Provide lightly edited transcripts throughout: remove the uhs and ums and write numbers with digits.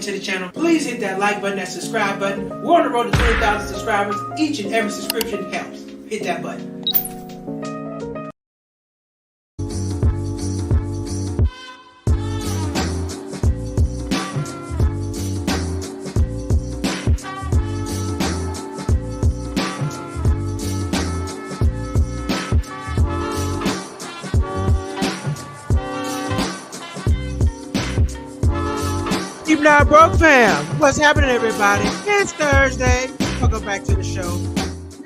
into the channel, please hit that like button, that subscribe button. We're on the road to 20,000 subscribers. Each and every subscription helps. Hit that button. Even our broke fam, what's happening, everybody? It's Thursday. Welcome back to the show.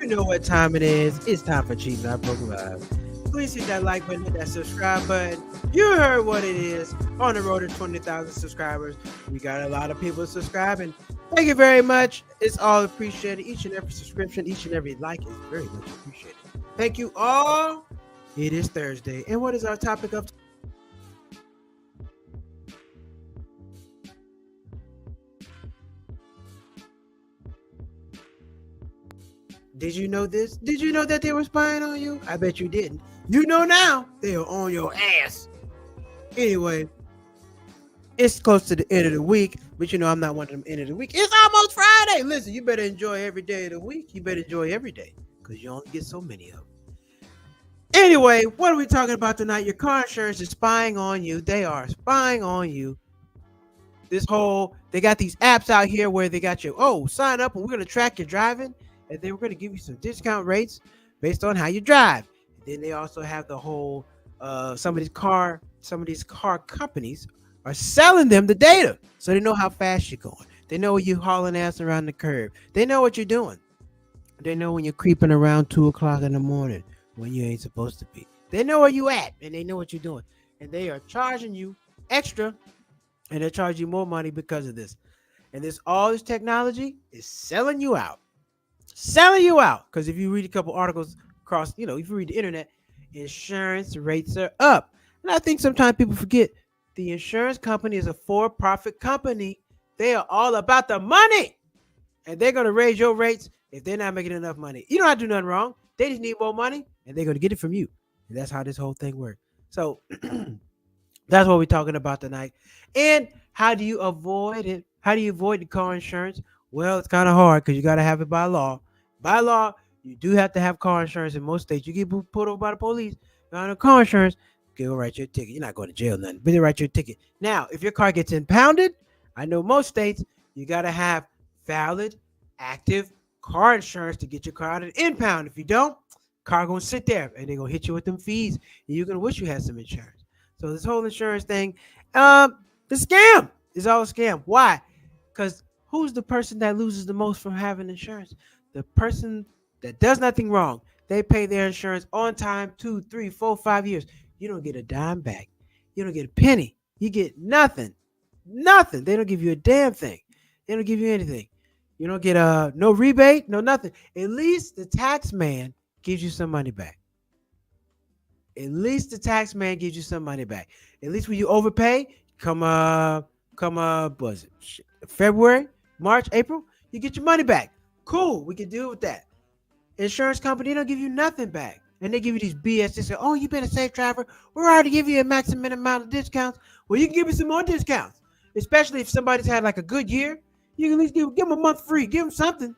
You know what time it is. It's time for Cheap Not Broke Live. Please hit that like button, hit that subscribe button. You heard what it is. On the road to 20,000 subscribers. We got a lot of people subscribing. Thank you very much. It's all appreciated. Each and every subscription, each and every like is very much appreciated. Thank you all. It is Thursday. And what is our topic of today? Did you know this? Did you know that they were spying on you? I bet you didn't. You know now. They are on your ass. Anyway, it's close to the end of the week, but you know I'm not one of them end of the week. It's almost Friday. Listen, you better enjoy every day of the week. You better enjoy every day because you only get so many of them. Anyway, what are we talking about tonight? Your car insurance is spying on you. They are spying on you. They got these apps out here where they got you, sign up and we're going to track your driving. And then we're going to give you some discount rates based on how you drive. And then they also have the whole, some of these car companies are selling them the data. So they know how fast you're going. They know when you're hauling ass around the curb. They know what you're doing. They know when you're creeping around 2 o'clock in the morning when you ain't supposed to be. They know where you at and they know what you're doing. And they are charging you extra and they're charging you more money because of this. And all this technology is selling you out. Because if you read a couple articles across, if you read the internet, insurance rates are up. And I think sometimes people forget the insurance company is a for-profit company. They are all about the money. And they're going to raise your rates if they're not making enough money. You don't have to do nothing wrong. They just need more money and they're going to get it from you. And that's how this whole thing works. So that's what we're talking about tonight. And how do you avoid it? How do you avoid the car insurance? Well, it's kind of hard because you got to have it by law. By law, you do have to have car insurance in most states. You get pulled over by the police, you're on car insurance, they'll write you a ticket. You're not going to jail, nothing, but they'll write you a ticket. Now, if your car gets impounded, I know most states, you got to have valid, active car insurance to get your car out of the impound. If you don't, car going to sit there and they're going to hit you with them fees. And you're going to wish you had some insurance. So this whole insurance thing, the scam is all a scam. Why? Because who's the person that loses the most from having insurance? The person that does nothing wrong. They pay their insurance on time, 2, 3, 4, 5 years. You don't get a dime back. You don't get a penny. You get nothing. Nothing. They don't give you a damn thing. They don't give you anything. You don't get no rebate, no nothing. At least the tax man gives you some money back. At least the tax man gives you some money back. At least when you overpay, come was it February, March, April, you get your money back. Cool, we can deal with that. Insurance company, they don't give you nothing back. And they give you these BS. They say, you've been a safe driver. We're already giving you a maximum amount of discounts. Well, you can give me some more discounts. Especially if somebody's had like a good year. You can at least give them a month free. Give them something.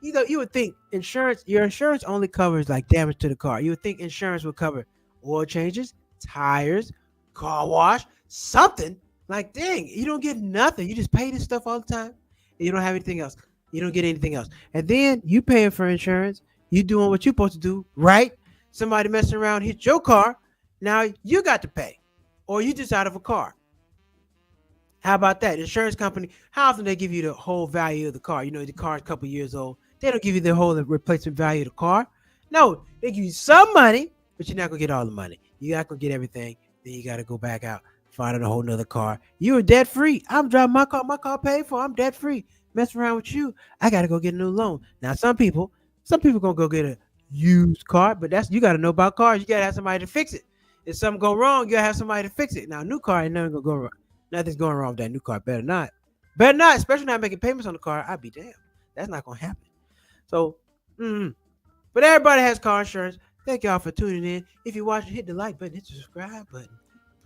You would think your insurance only covers like damage to the car. You would think insurance would cover oil changes, tires, car wash, something. Like, dang, you don't get nothing. You just pay this stuff all the time. And you don't have anything else. You don't get anything else. And then you paying for insurance. You doing what you're supposed to do, right? Somebody messing around hit your car. Now you got to pay. Or you just out of a car. How about that? Insurance company, how often they give you the whole value of the car? The car is a couple years old. They don't give you the whole replacement value of the car. No, they give you some money, but you're not going to get all the money. You're not going to get everything. Then you got to go back out, find a whole nother car. You are debt free. I'm driving my car paid for. I'm debt free. Mess around with you, I gotta go get a new loan. Now, some people gonna go get a used car, but you gotta know about cars. You gotta have somebody to fix it. If something go wrong, you gotta have somebody to fix it. Now, a new car ain't nothing gonna go wrong. Nothing's going wrong with that new car. Better not, especially not making payments on the car. I'd be damned. That's not gonna happen. So, but everybody has car insurance. Thank y'all for tuning in. If you're watching, hit the like button, hit the subscribe button.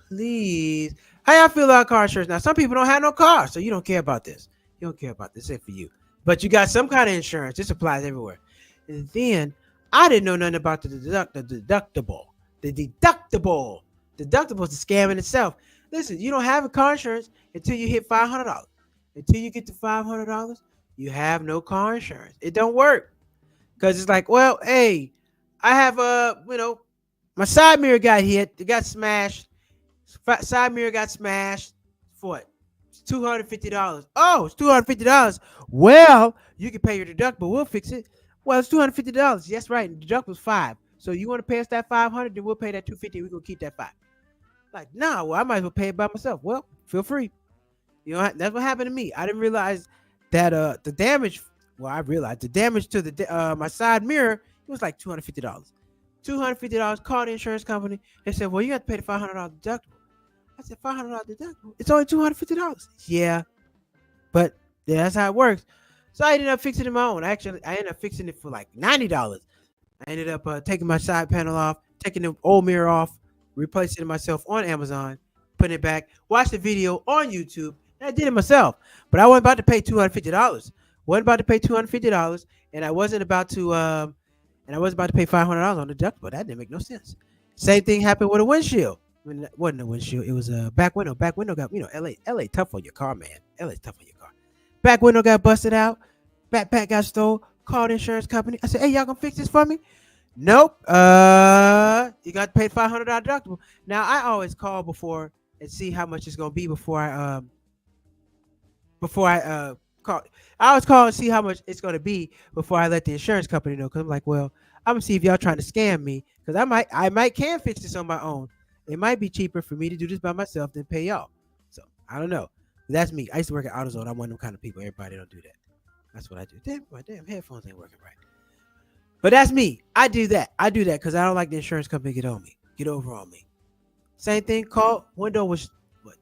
Please. How y'all feel about car insurance? Now, some people don't have no car, so you don't care about this. You don't care about this. It's for you. But you got some kind of insurance. This applies everywhere. And then I didn't know nothing about the deductible. The deductible. Deductible is a scam in itself. Listen, you don't have a car insurance until you hit $500. Until you get to $500, you have no car insurance. It don't work. Because it's like, well, hey, I have my side mirror got hit. It got smashed. Side mirror got smashed. For what? It's $250. Oh, it's $250. Well, you can pay your deductible. We'll fix it. Well, it's $250. Yes, right. And the deductible's $5. So you want to pay us that $500? Then we'll pay that $250. We're gonna keep that $5. Like, nah. Well, I might as well pay it by myself. Well, feel free. You know, that's what happened to me. I didn't realize that the damage. Well, I realized the damage to the my side mirror, it was like $250. $250. Called the insurance company. They said, well, you have to pay the $500 deductible. I said, $500 deductible? It's only $250. Yeah, but yeah, that's how it works. So I ended up fixing it my own. Actually, I ended up fixing it for like $90. I ended up taking my side panel off, taking the old mirror off, replacing it myself on Amazon, putting it back, watched the video on YouTube, and I did it myself. But I wasn't about to pay $250. Wasn't about to pay $250, and I wasn't about to pay $500 on the deductible. That didn't make no sense. Same thing happened with a windshield. When it wasn't a windshield, it was a back window. Back window got, LA tough on your car, man. LA's tough on your car. Back window got busted out. Backpack got stole. Called the insurance company. I said, hey, y'all gonna fix this for me? Nope. You got to pay $500 deductible. Now I always call before and see how much it's gonna be before I call. I always call and see how much it's gonna be before I let the insurance company know. Cause I'm like, well, I'm gonna see if y'all trying to scam me. Cause I might can fix this on my own. It might be cheaper for me to do this by myself than pay y'all. So I don't know. That's me. I used to work at AutoZone. I'm one of them kind of people. Everybody don't do that. That's what I do. Damn, my damn headphones ain't working right. But that's me. I do that because I don't like the insurance company to get over on me. Same thing. Call window was what?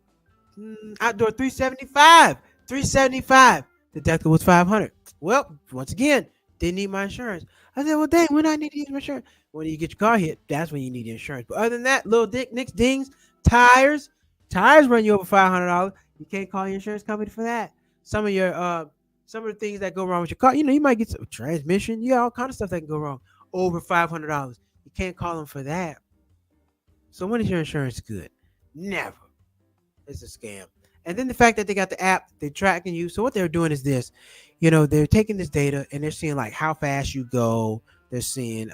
Outdoor $375. $375. The deductible was $500. Well, once again, didn't need my insurance. I said, well, dang, when I need to use my insurance? When you get your car hit, that's when you need the insurance. But other than that, little nicks, dings, tires run you over $500. You can't call your insurance company for that. Some of the things that go wrong with your car, you might get some transmission. You got all kind of stuff that can go wrong over $500. You can't call them for that. So when is your insurance good? Never. It's a scam. And then the fact that they got the app, they're tracking you. So what they're doing is this, they're taking this data and they're seeing like how fast you go. They're seeing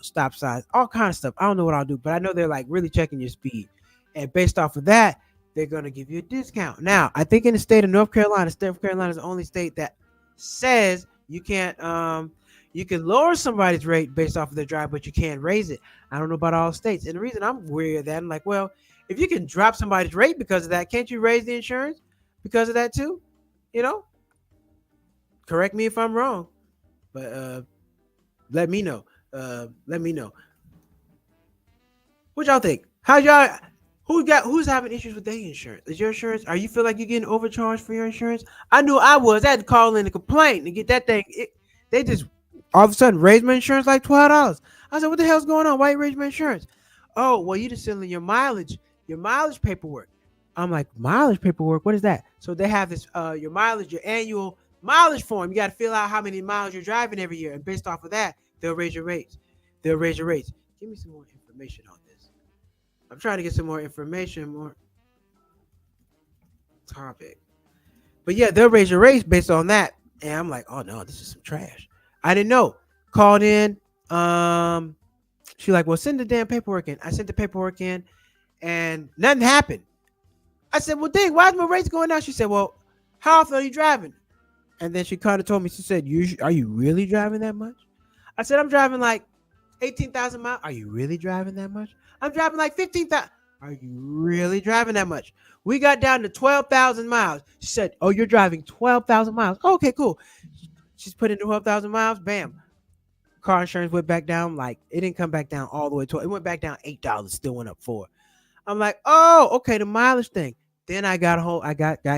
stop signs, all kind of stuff. I don't know what I'll do, but I know they're like really checking your speed. And based off of that, they're going to give you a discount. Now, I think in the state of North Carolina is the only state that says you can't you can lower somebody's rate based off of their drive, but you can't raise it. I don't know about all states. And the reason I'm weary of that, I'm like, well, if you can drop somebody's rate because of that, can't you raise the insurance because of that too? Correct me if I'm wrong, but let me know. Let me know. What y'all think? Who's having issues with their insurance? Is your insurance? Are you feel like you're getting overcharged for your insurance? I knew I was. I had to call in a complaint and get that thing. They just all of a sudden raised my insurance like $12. I said, what the hell's going on? Why you raise my insurance? Oh, well, you just selling your mileage paperwork. I'm like, mileage paperwork? What is that? So they have this your annual mileage form. You got to fill out how many miles you're driving every year, and based off of that, they'll raise your rates. Give me some more information on this. I'm trying to get some more information, more topic. But yeah, they'll raise your rates based on that. And I'm like, oh no, this is some trash. I didn't know. Called in. She like, well, send the damn paperwork in. I sent the paperwork in and nothing happened. I said, well, dang, why is my rates going down? She said, well, how often are you driving? And then she kind of told me, she said, are you really driving that much? I said, I'm driving like 18,000 miles. Are you really driving that much? I'm driving like 15,000. Are you really driving that much? We got down to 12,000 miles. She said, oh, you're driving 12,000 miles. Okay, cool. She's put in 12,000 miles. Bam. Car insurance went back down. Like, it didn't come back down all the way to it. It went back down $8. Still went up $4. I'm like, oh, okay, the mileage thing. Then I got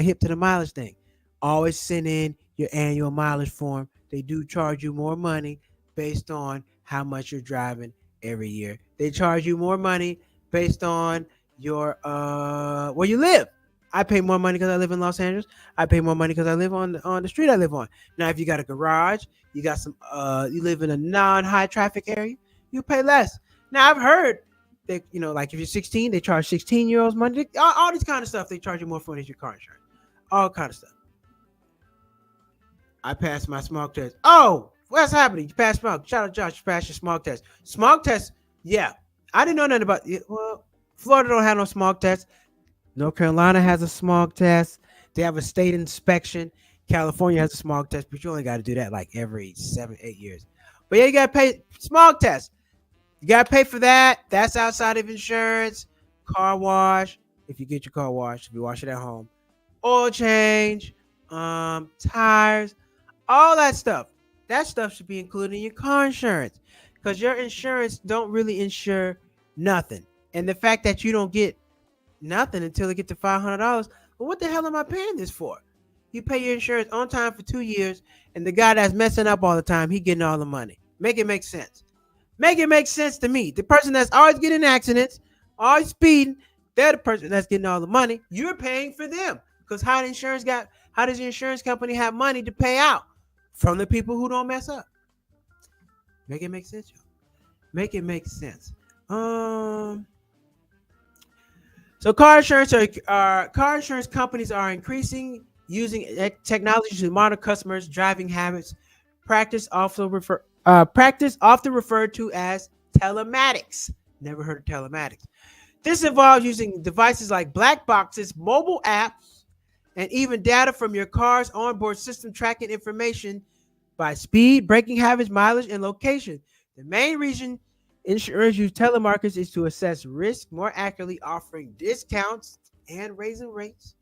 hip to the mileage thing. Always send in your annual mileage form. They do charge you more money based on how much you're driving every year. They charge you more money based on your where you live. I pay more money because I live in Los Angeles. I pay more money because I live on the street I live on. Now, if you got a garage, you got some you live in a non-high traffic area, you pay less. Now, I've heard that like if you're 16, they charge 16-year-olds money. All this kind of stuff, they charge you more for than your car insurance. All kind of stuff. I passed my smog test. Oh, what's happening? You passed smog. Shout out Josh, you passed your smog test. Smog test, yeah. I didn't know nothing about it. Well, Florida don't have no smog test. North Carolina has a smog test. They have a state inspection. California has a smog test, but you only got to do that like every 7-8 years. But yeah, you got to pay smog test. You got to pay for that. That's outside of insurance. Car wash, if you get your car washed, if you wash it at home. Oil change, tires, all that stuff. That stuff should be included in your car insurance because your insurance don't really insure nothing. And the fact that you don't get nothing until they get to $500, well, what the hell am I paying this for? You pay your insurance on time for 2 years, and the guy that's messing up all the time, he getting all the money. Make it make sense. Make it make sense to me. The person that's always getting accidents, always speeding, they're the person that's getting all the money. You're paying for them because how does the insurance company have money to pay out from the people who don't mess up? Make it make sense, y'all. Make it make sense. So car insurance companies are increasing using technology to monitor customers' driving habits. Practice often referred to as telematics. Never heard of telematics. This involves using devices like black boxes, mobile apps, and even data from your car's onboard system tracking information by speed, braking habits, mileage, and location. The main reason insurers use telemarketers is to assess risk more accurately, offering discounts and raising rates,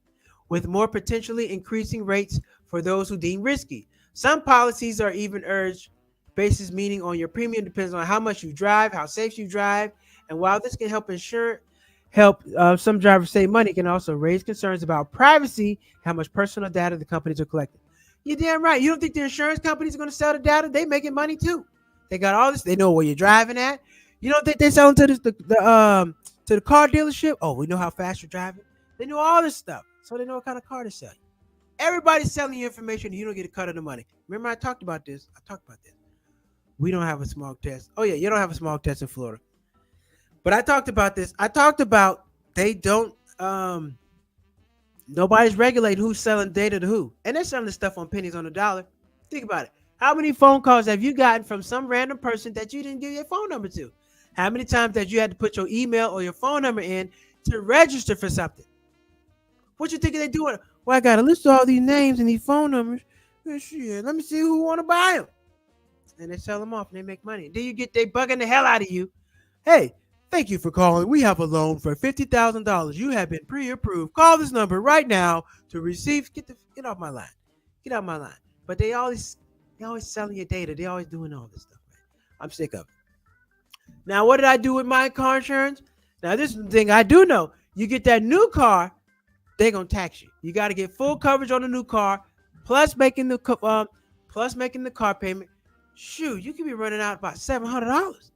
with more potentially increasing rates for those who deem risky. Some policies are even urged basis, meaning on your premium depends on how much you drive, how safe you drive, and while this can help some drivers save money, it can also raise concerns about privacy, how much personal data the companies are collecting. You're damn right. You don't think the insurance companies are going to sell the data? They making money too. They got all this. They know where you're driving at. You don't think they're selling to the car dealership? Oh, we know how fast you're driving. They know all this stuff, so they know what kind of car to sell you. Everybody's selling you information, and you don't get a cut of the money. Remember, I talked about this. We don't have a smog test. Oh yeah, you don't have a smog test in Florida. But I talked about this. I talked about they don't. Nobody's regulating who's selling data to who, and they're selling this stuff on pennies on the dollar. Think about it. How many phone calls have you gotten from some random person that you didn't give your phone number to? How many times that you had to put your email or your phone number in to register for something? What you think they're doing? Well, I got to list all these names and these phone numbers. Shit, let me see who want to buy them. And they sell them off and they make money. Then they bugging the hell out of you. Hey, thank you for calling. We have a loan for $50,000. You have been pre-approved. Call this number right now to receive. Get off my line. Get off my line. But they always selling your data. They always doing all this stuff. Man. I'm sick of it. Now, what did I do with my car insurance? Now, this is the thing I do know. You get that new car, they're gonna tax you. You got to get full coverage on the new car, plus making the car payment. Shoot, you could be running out about $700.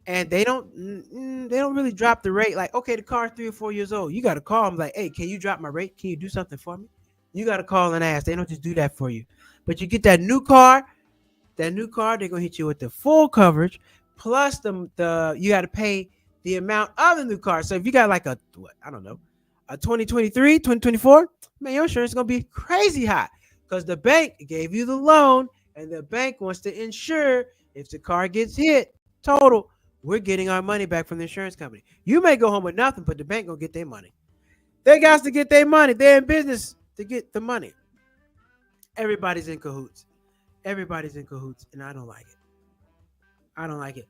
And they don't really drop the rate. Like, okay, the car's 3 or 4 years old. You got to call them like, hey, can you drop my rate? Can you do something for me? You got to call and ask. They don't just do that for you. But you get that new car, they're gonna hit you with the full coverage, plus the you got to pay the amount of the new car. So if you got like a 2023, 2024, man, your insurance is gonna be crazy high because the bank gave you the loan and the bank wants to insure if the car gets hit total, we're getting our money back from the insurance company. You may go home with nothing, but the bank gonna get their money. They got to get their money. They're in business to get the money. Everybody's in cahoots. And I don't like it.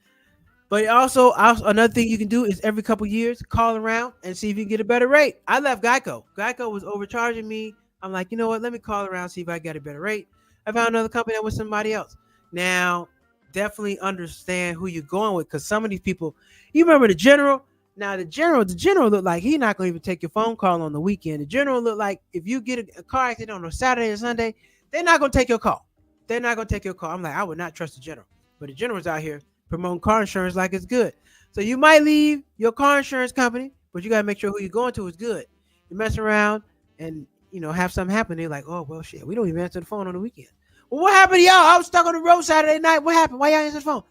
But also, another thing you can do is every couple years, call around and see if you can get a better rate. I left Geico. Geico was overcharging me. I'm like, you know what? Let me call around, see if I get a better rate. I found another company that was somebody else. Now, definitely understand who you're going with because some of these people, you remember the general? Now, the general looked like he's not going to even take your phone call on the weekend. The general looked like if you get a car accident on a Saturday or Sunday, they're not going to take your call. I'm like, I would not trust the general. But the general's out here promoting car insurance like it's good. So you might leave your car insurance company but you gotta make sure who you're going to is good. You mess around and have something happen. They're like, oh well, shit, we don't even answer the phone on the weekend. Well, what happened to y'all? I was stuck on the road Saturday night. What happened? Why y'all answer the phone?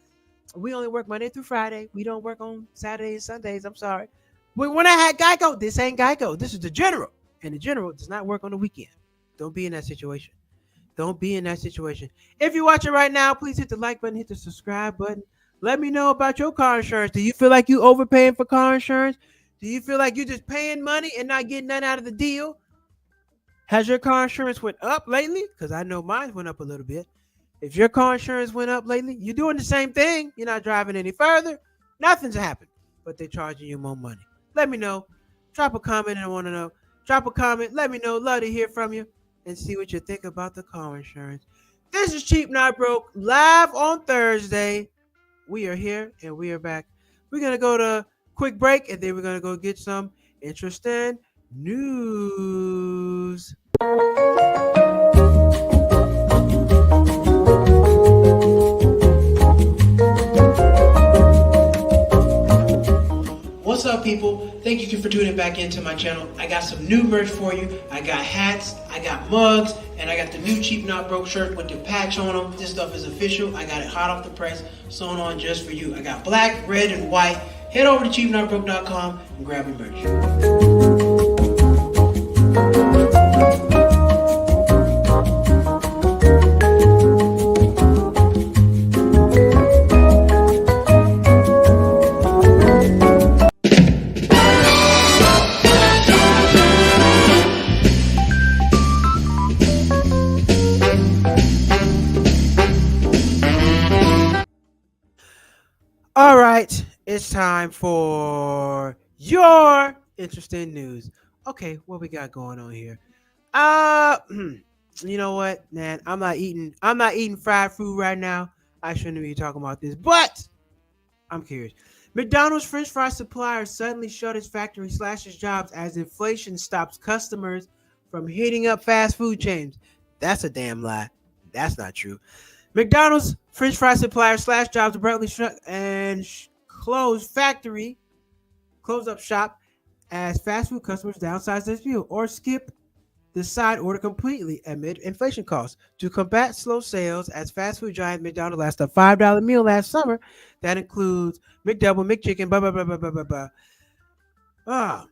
We only work Monday through Friday. We don't work on Saturdays and Sundays. I'm sorry. When I had Geico, this ain't Geico. This is the General, and the General does not work on the weekend. Don't be in that situation. Don't be in that situation. If you're watching right now, please hit the like button, hit the subscribe button. Let me know about your car insurance. Do you feel like you overpaying for car insurance? Do you feel like you're just paying money and not getting none out of the deal? Has your car insurance went up lately? Because I know mine went up a little bit. If your car insurance went up lately, you're doing the same thing. You're not driving any further. Nothing's happened, but they're charging you more money. Let me know. Drop a comment and I want to know. Drop a comment. Let me know. Love to hear from you and see what you think about the car insurance. This is Cheap Not Broke, live on Thursday. We are here and we are back. We're going to go to a quick break and then we're going to go get some interesting news. What's up, people? Thank you for tuning back into my channel. I got some new merch for you. I got hats, I got mugs, and I got the new Cheap Not Broke shirt with the patch on them. This stuff is official. I got it hot off the press, sewn on just for you. I got black, red, and white. Head over to cheapnotbroke.com and grab your merch. All right, it's time for your interesting news. Okay, what we got going on here? You know what, man? I'm not eating fried food right now. I shouldn't be talking about this, but I'm curious. McDonald's French fry supplier suddenly shut its factory, slashes jobs as inflation stops customers from hitting up fast food chains. That's a damn lie. That's not true. McDonald's French fry supplier slashed jobs abruptly shut and closed up shop as fast food customers downsize their meal or skip the side order completely amid inflation costs. To combat slow sales, as fast food giant McDonald's launched a $5 meal last summer that includes McDouble, McChicken, blah, blah, blah, blah, blah, blah, blah.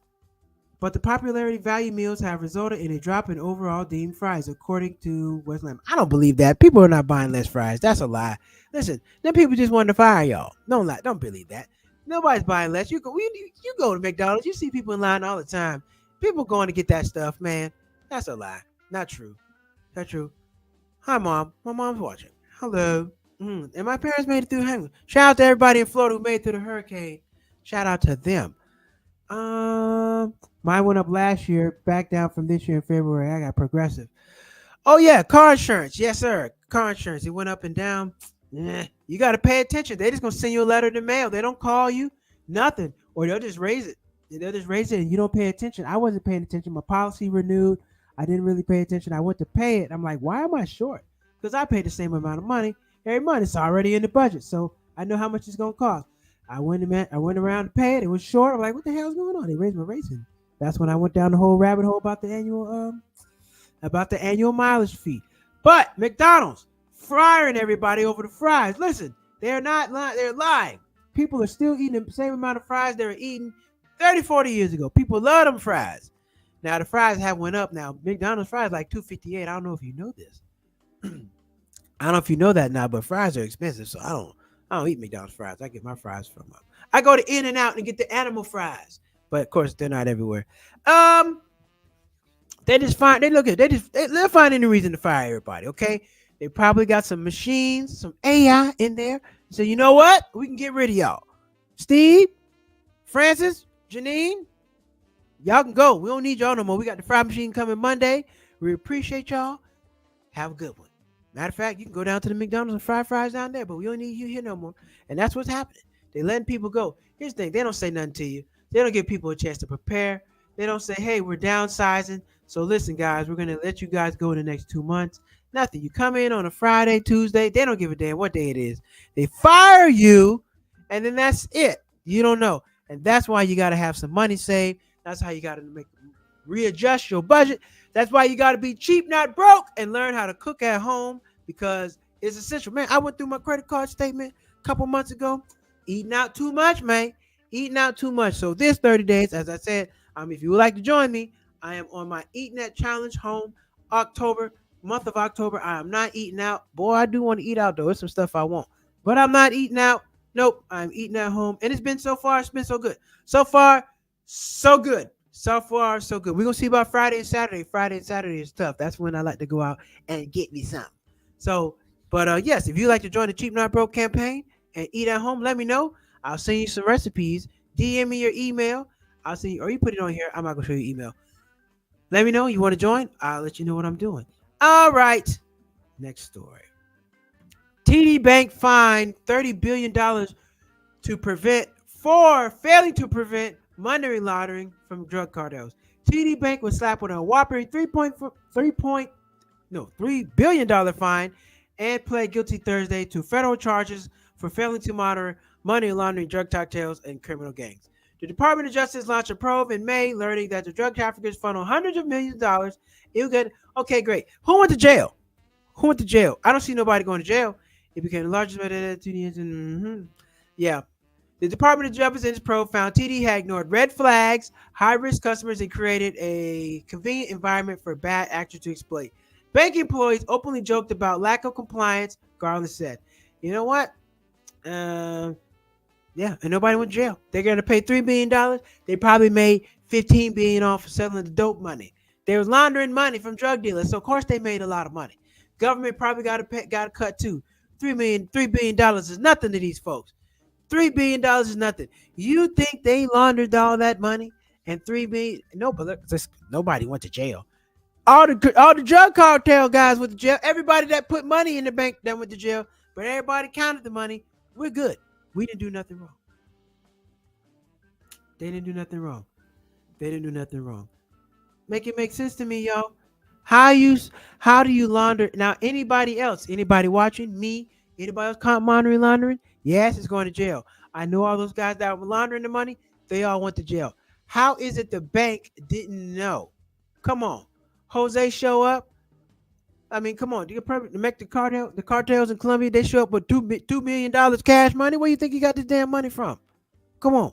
But the popularity value meals have resulted in a drop in overall deemed fries, according to Westland. I don't believe that. People are not buying less fries. That's a lie. Listen, them people just wanted to fire y'all. Don't lie. Don't believe that. Nobody's buying less. You go to McDonald's. You see people in line all the time. People going to get that stuff, man. That's a lie. Not true. Not true. Hi, Mom. My mom's watching. Hello. And my parents made it through the hurricane. Shout out to everybody in Florida who made it through the hurricane. Shout out to them. Mine went up last year, back down from this year in February. I got Progressive. Oh yeah, car insurance. Yes, sir. Car insurance. It went up and down. You got to pay attention. They just gonna send you a letter in the mail. They don't call you, nothing, or they'll just raise it. And you don't pay attention. I wasn't paying attention. My policy renewed. I didn't really pay attention. I went to pay it. I'm like, why am I short? Because I pay the same amount of money every month. It's already in the budget, so I know how much it's gonna cost. I went around to pay it. It was short. I'm like, what the hell's going on? They raised my rates. And that's when I went down the whole rabbit hole about the annual mileage fee. But McDonald's firing everybody over the fries. Listen, they're not lying. They're lying. People are still eating the same amount of fries they were eating 30, 40 years ago. People love them fries. Now the fries have went up. Now McDonald's fries like $2.58. I don't know if you know this. I don't know if you know that now, but fries are expensive, so I don't eat McDonald's fries. I get my fries from them. I go to In-N-Out and get the animal fries, but of course they're not everywhere. They'll find any reason to fire everybody. Okay, they probably got some machines, some AI in there. So you know what? We can get rid of y'all. Steve, Francis, Janine, y'all can go. We don't need y'all no more. We got the fry machine coming Monday. We appreciate y'all. Have a good one. Matter of fact, you can go down to the McDonald's and fry fries down there, but we don't need you here no more. And that's what's happening. They're letting people go. Here's the thing. They don't say nothing to you. They don't give people a chance to prepare. They don't say, hey, we're downsizing. So listen, guys, we're going to let you guys go in the next 2 months. Nothing. You come in on a Friday, Tuesday. They don't give a damn what day it is. They fire you, and then that's it. You don't know. And that's why you got to have some money saved. That's how you got to readjust your budget. That's why you got to be cheap, not broke, and learn how to cook at home because it's essential. Man, I went through my credit card statement a couple months ago. Eating out too much, man. Eating out too much. So this 30 days, as I said, if you would like to join me, I am on my Eating That Challenge home October, month of October. I am not eating out. Boy, I do want to eat out though. There's some stuff I want. But I'm not eating out. Nope. I'm eating at home. And it's been so far, it's been so good. So far, so good. So far, so good. We're gonna see about Friday and Saturday. Friday and Saturday is tough. That's when I like to go out and get me something. So, but yes, if you like to join the Cheap Not Broke campaign and eat at home, let me know. I'll send you some recipes. DM me your email. I'll send you, or you put it on here. I'm not gonna show you email. Let me know you want to join. I'll let you know what I'm doing. All right. Next story. TD Bank fined $30 billion for failing to prevent money laundering from drug cartels. TD Bank was slapped with a whopping $3 billion fine and pled guilty Thursday to federal charges for failing to monitor money laundering, drug cartels, and criminal gangs. The Department of Justice launched a probe in May, learning that the drug traffickers funneled hundreds of millions of dollars. Okay, great. Who went to jail? Who went to jail? I don't see nobody going to jail. It became the largest. Yeah. The Department of Justice probe found TD had ignored red flags, high-risk customers, and created a convenient environment for bad actors to exploit. Bank employees openly joked about lack of compliance, Garland said. You know what? Yeah, and nobody went to jail. They're going to pay $3 billion. They probably made $15 billion off of selling the dope money. They was laundering money from drug dealers, so of course they made a lot of money. Government probably got a cut too. $3 billion is nothing to these folks. $3 billion is nothing. You think they laundered all that money and $3 billion? No, but nobody went to jail. All the drug cartel guys went to jail. Everybody that put money in the bank that went to jail, but everybody counted the money. We're good. We didn't do nothing wrong. They didn't do nothing wrong. They didn't do nothing wrong. Make it make sense to me, y'all. How do you launder? Now, anybody watching me, anybody else caught money laundering? Yes, it's going to jail. I know all those guys that were laundering the money, they all went to jail. How is it the bank didn't know? Come on. Jose show up. I mean, come on. You can make the cartels in Colombia, they show up with $2 million cash money. Where you think you got this damn money from? Come on.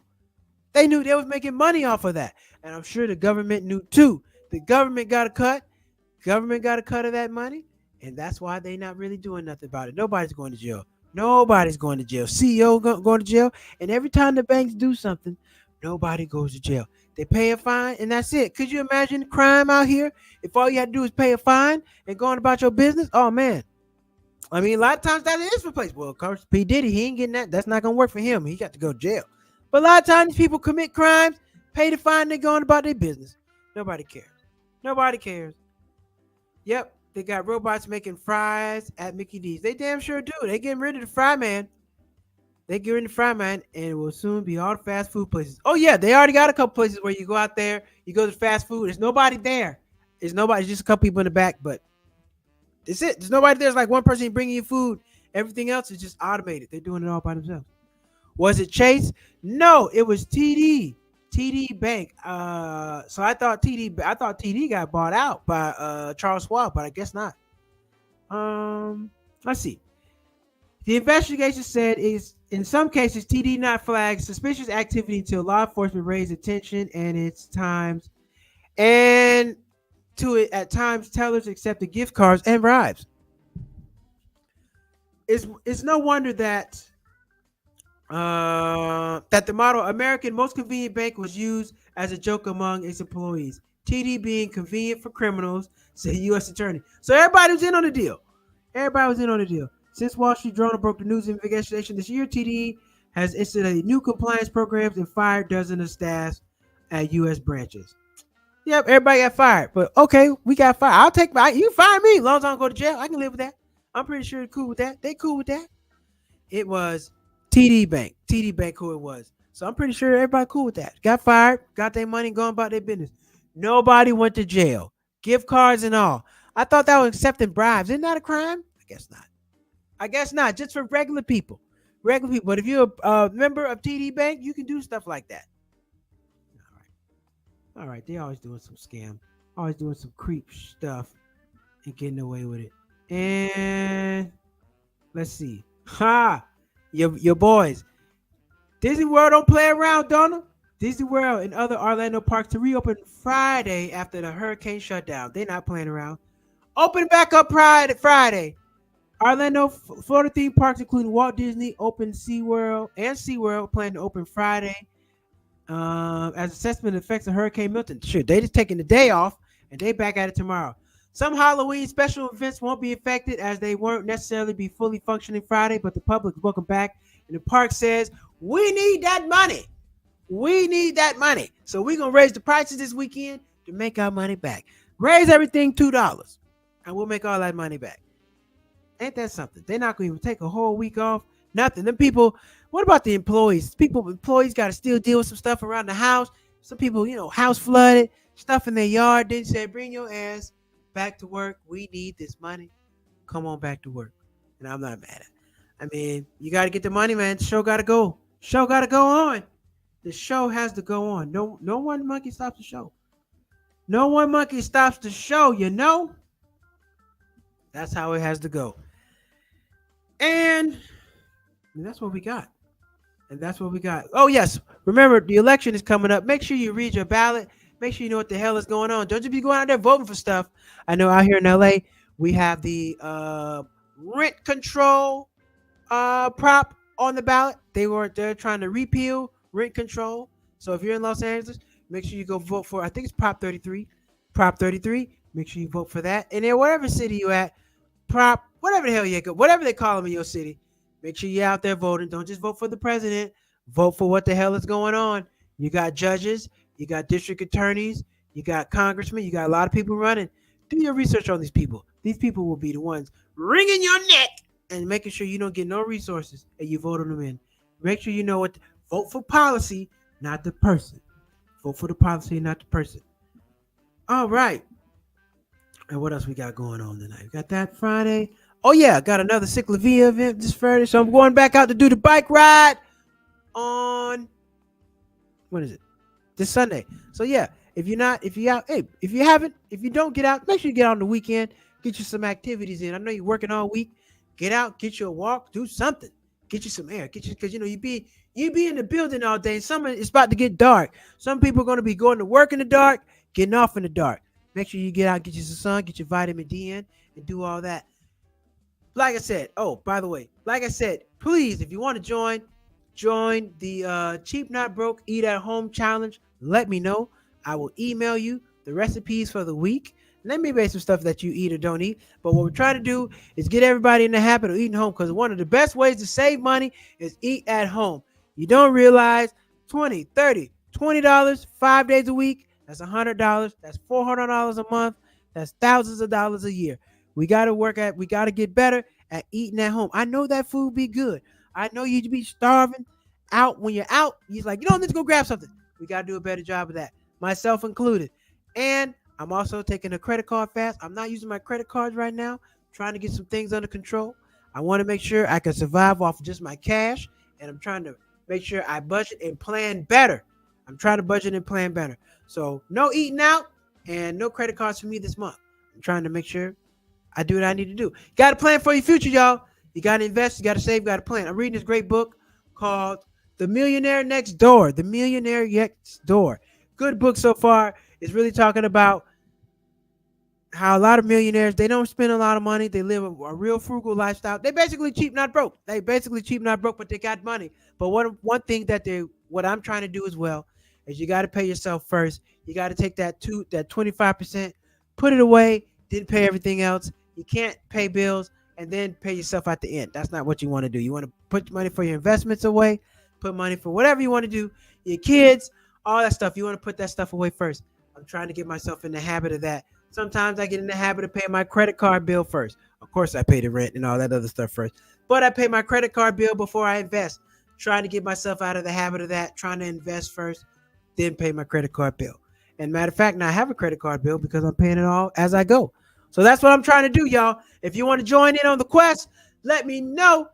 They knew they was making money off of that. And I'm sure the government knew too. The government got a cut. Government got a cut of that money. And that's why they not really doing nothing about it. Nobody's going to jail. Nobody's going to jail. CEO going to jail. And every time the banks do something, nobody goes to jail. They pay a fine and that's it. Could you imagine crime out here? If all you had to do is pay a fine and go on about your business? Oh, man. I mean, a lot of times that is replaced. Well, of course, P. Diddy, he ain't getting that. That's not going to work for him. He got to go to jail. But a lot of times people commit crimes, pay the fine, they go on about their business. Nobody cares. Nobody cares. Yep, they got robots making fries at Mickey D's. They damn sure do. They getting rid of the fry man. They get rid of the fry man, and it will soon be all the fast food places. Oh, yeah, they already got a couple places where you go out there, you go to fast food. There's nobody there. There's just a couple people in the back, but that's it. There's nobody there. It's like one person bringing you food. Everything else is just automated. They're doing it all by themselves. Was it Chase? No, it was TD. TD Bank. So I thought TD got bought out by Charles Schwab, but I guess not. Let's see. The investigation said is in some cases TD not flagged suspicious activity until law enforcement raised attention and at times tellers accepted gift cards and bribes. It's no wonder that the model American Most Convenient Bank was used as a joke among its employees. TD being convenient for criminals, said U.S. Attorney. So everybody was in on the deal. Since Wall Street Journal broke the news investigation this year, TD has instituted new compliance programs and fired dozens of staff at U.S. branches. Yep, everybody got fired. But okay, we got fired. You fire me as long as I don't go to jail. I can live with that. I'm pretty sure they're cool with that. They cool with that. It was TD Bank who it was. So I'm pretty sure everybody cool with that. Got fired, got their money, going about their business. Nobody went to jail. Gift cards and all. I thought that was accepting bribes. Isn't that a crime? I guess not. Just for regular people. Regular people. But if you're a member of TD Bank, you can do stuff like that. All right. They always doing some scam, always doing some creep stuff and getting away with it. And let's see. Ha! Your boys. Disney World don't play around, Donald. Disney World and other Orlando parks to reopen Friday after the hurricane shutdown. They're not playing around. Open back up Friday. Orlando, Florida theme parks, including Walt Disney, Open SeaWorld, and SeaWorld, plan to open Friday. As assessment of effects of Hurricane Milton. Sure, they just taking the day off and they back at it tomorrow. Some Halloween special events won't be affected as they won't necessarily be fully functioning Friday, but the public is welcome back. And the park says, we need that money. We need that money. So we're going to raise the prices this weekend to make our money back. Raise everything $2 and we'll make all that money back. Ain't that something? They're not going to even take a whole week off. Nothing. Them people, what about the employees? Employees got to still deal with some stuff around the house. Some people, house flooded, stuff in their yard. They say, bring your ass back to work. We need this money. Come on back to work. And I'm not mad at it. I mean, you got to get the money, man. The show got to go. Show got to go on. The show has to go on. No one monkey stops the show. No one monkey stops the show, That's how it has to go. And that's what we got. Oh, yes. Remember, the election is coming up. Make sure you read your ballot. Make sure you know what the hell is going on. Don't just be going out there voting for stuff. I know out here in LA, we have the rent control prop on the ballot. They're trying to repeal rent control. So if you're in Los Angeles, make sure you go vote for, I think it's Prop 33. Prop 33. Make sure you vote for that. And then whatever city you at, whatever the hell you go, whatever they call them in your city, make sure you're out there voting. Don't just vote for the president. Vote for what the hell is going on. You got judges, you got district attorneys, you got congressmen, you got a lot of people running. Do your research on these people. These people will be the ones wringing your neck and making sure you don't get no resources and you vote them in. Make sure you know what. Vote for policy, not the person. Vote for the policy, not the person. All right. And what else we got going on tonight? We got that Friday. Oh, yeah. Got another Cyclavia event this Friday. So I'm going back out to do the bike ride on, what is it? This Sunday. So, yeah. If you don't get out, make sure you get out on the weekend. Get you some activities in. I know you're working all week. Get out, get you a walk, do something. Get you some air. Because you be in the building all day. It's about to get dark. Some people are going to be going to work in the dark, getting off in the dark. Make sure you get out, get you some sun, get your vitamin D in, and do all that. Like I said, by the way, please, if you want to join the Cheap Not Broke Eat at Home Challenge. Let me know. I will email you the recipes for the week. Let me make some stuff that you eat or don't eat. But what we're trying to do is get everybody in the habit of eating home, because one of the best ways to save money is eat at home. You don't realize $20, $30, $20, 5 days a week. That's $100. That's $400 a month. That's thousands of dollars a year. We got to get better at eating at home. I know that food be good. I know you'd be starving out when you're out. You're like, let's go grab something. We got to do a better job of that, myself included. And I'm also taking a credit card fast. I'm not using my credit cards right now. I'm trying to get some things under control. I want to make sure I can survive off of just my cash. And I'm trying to make sure I budget and plan better. I'm trying to budget and plan better. So no eating out and no credit cards for me this month. I'm trying to make sure I do what I need to do. Got to plan for your future, y'all. You got to invest. You got to save. You got to plan. I'm reading this great book called The Millionaire Next Door. The Millionaire Next Door. Good book so far. It's really talking about how a lot of millionaires, they don't spend a lot of money. They live a real frugal lifestyle. They basically cheap, not broke. But they got money. But one thing what I'm trying to do as well is you got to pay yourself first. You got to take that 25%, put it away, then pay everything else. You can't pay bills and then pay yourself at the end. That's not what you want to do. You want to put money for your investments away, put money for whatever you want to do, your kids, all that stuff. You want to put that stuff away first. I'm trying to get myself in the habit of that. Sometimes I get in the habit of paying my credit card bill first. Of course, I pay the rent and all that other stuff first. But I pay my credit card bill before I invest. Trying to get myself out of the habit of that. Trying to invest first, then pay my credit card bill. And matter of fact, now I have a credit card bill because I'm paying it all as I go. So that's what I'm trying to do, y'all. If you want to join in on the quest, let me know.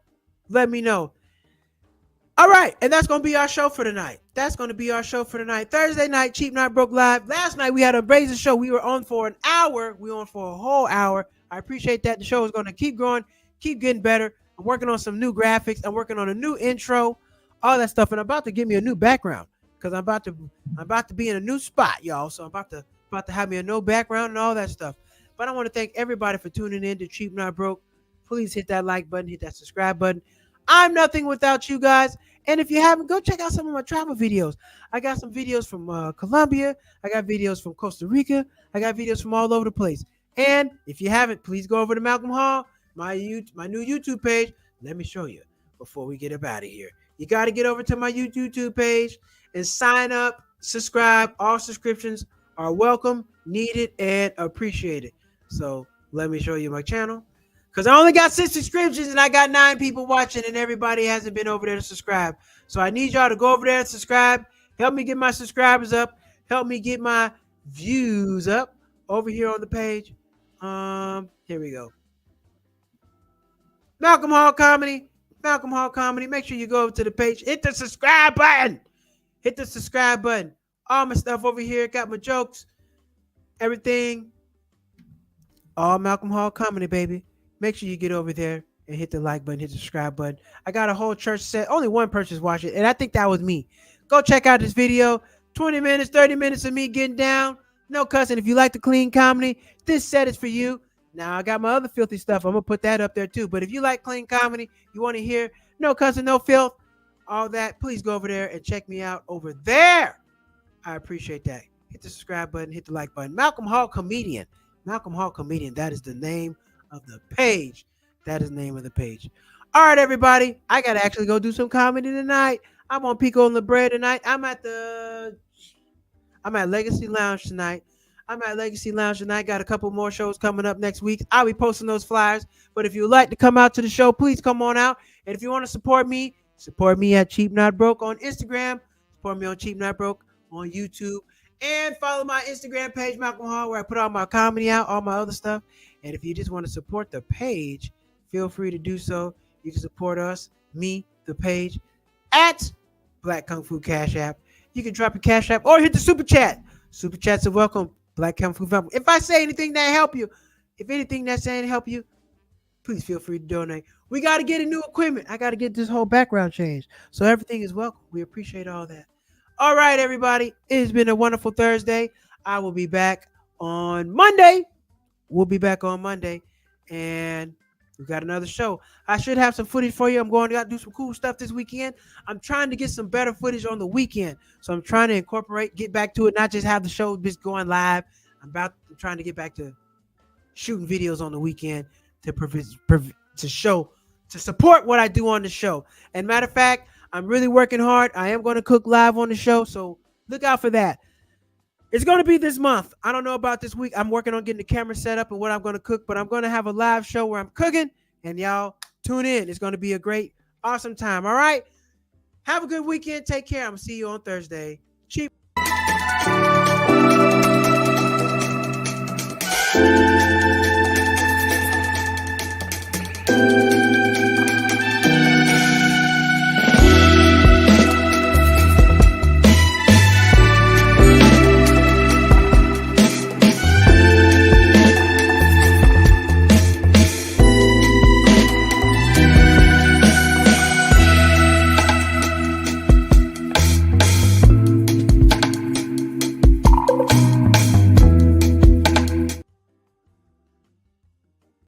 All right, and that's gonna be our show for tonight. That's gonna be our show for tonight. Thursday night, Cheap Not Broke Live. Last night we had a amazing show. We were on for an hour. We were on for a whole hour. I appreciate that. The show is gonna keep growing, keep getting better. I'm working on some new graphics. I'm working on a new intro, all that stuff, and I'm about to give me a new background because I'm about to be in a new spot, y'all. So I'm about to have me a new background and all that stuff. But I want to thank everybody for tuning in to Cheap Not Broke. Please hit that like button, hit that subscribe button. I'm nothing without you guys. And if you haven't, go check out some of my travel videos. I got some videos from Colombia. I got videos from Costa Rica. I got videos from all over the place. And if you haven't, please go over to Malcolm Hall, my new YouTube page. Let me show you before we get up out of here. You got to get over to my YouTube page and sign up, subscribe. All subscriptions are welcome, needed, and appreciated. So let me show you my channel. Because I only got 6 subscriptions and I got 9 people watching and everybody hasn't been over there to subscribe. So I need y'all to go over there and subscribe. Help me get my subscribers up. Help me get my views up over here on the page. Here we go. Malcolm Hall Comedy. Malcolm Hall Comedy. Make sure you go over to the page. Hit the subscribe button. Hit the subscribe button. All my stuff over here. Got my jokes. Everything. All Malcolm Hall Comedy, baby. Make sure you get over there and hit the like button, hit the subscribe button. I got a whole church set. Only one person watching it, and I think that was me. Go check out this video. 20 minutes, 30 minutes of me getting down. No cussing. If you like the clean comedy, this set is for you. Now, I got my other filthy stuff. I'm going to put that up there too. But if you like clean comedy, you want to hear no cussing, no filth, all that, please go over there and check me out over there. I appreciate that. Hit the subscribe button, hit the like button. Malcolm Hall Comedian. Malcolm Hall Comedian. That is the name of the page. That is the name of the page. All right, everybody. I got to actually go do some comedy tonight. I'm on Pico and La Brea tonight. I'm at Legacy Lounge tonight. Got a couple more shows coming up next week. I'll be posting those flyers. But if you'd like to come out to the show, please come on out. And if you want to support me at Cheap Not Broke on Instagram. Support me on Cheap Not Broke on YouTube. And follow my Instagram page, Malcolm Hall, where I put all my comedy out, all my other stuff. And if you just want to support the page, feel free to do so. You can support us, me, the page, at Black Kung Fu Cash App. You can drop a Cash App or hit the Super Chat. Super Chats are welcome. Black Kung Fu family. If I say anything that help you, please feel free to donate. We got to get a new equipment. I got to get this whole background changed. So everything is welcome. We appreciate all that. All right, everybody. It has been a wonderful Thursday. I will be back on Monday. And we got another show. I should have some footage for you. I'm going to do some cool stuff this weekend. I'm trying to get some better footage on the weekend. So I'm trying to get back to it, not just have the show just going live. I'm trying to get back to shooting videos on the weekend to support what I do on the show. And matter of fact, I'm really working hard. I am going to cook live on the show, so look out for that. It's going to be this month. I don't know about this week. I'm working on getting the camera set up and what I'm going to cook, but I'm going to have a live show where I'm cooking, and y'all tune in. It's going to be a great, awesome time. All right? Have a good weekend. Take care. I'm going to see you on Thursday. Cheap.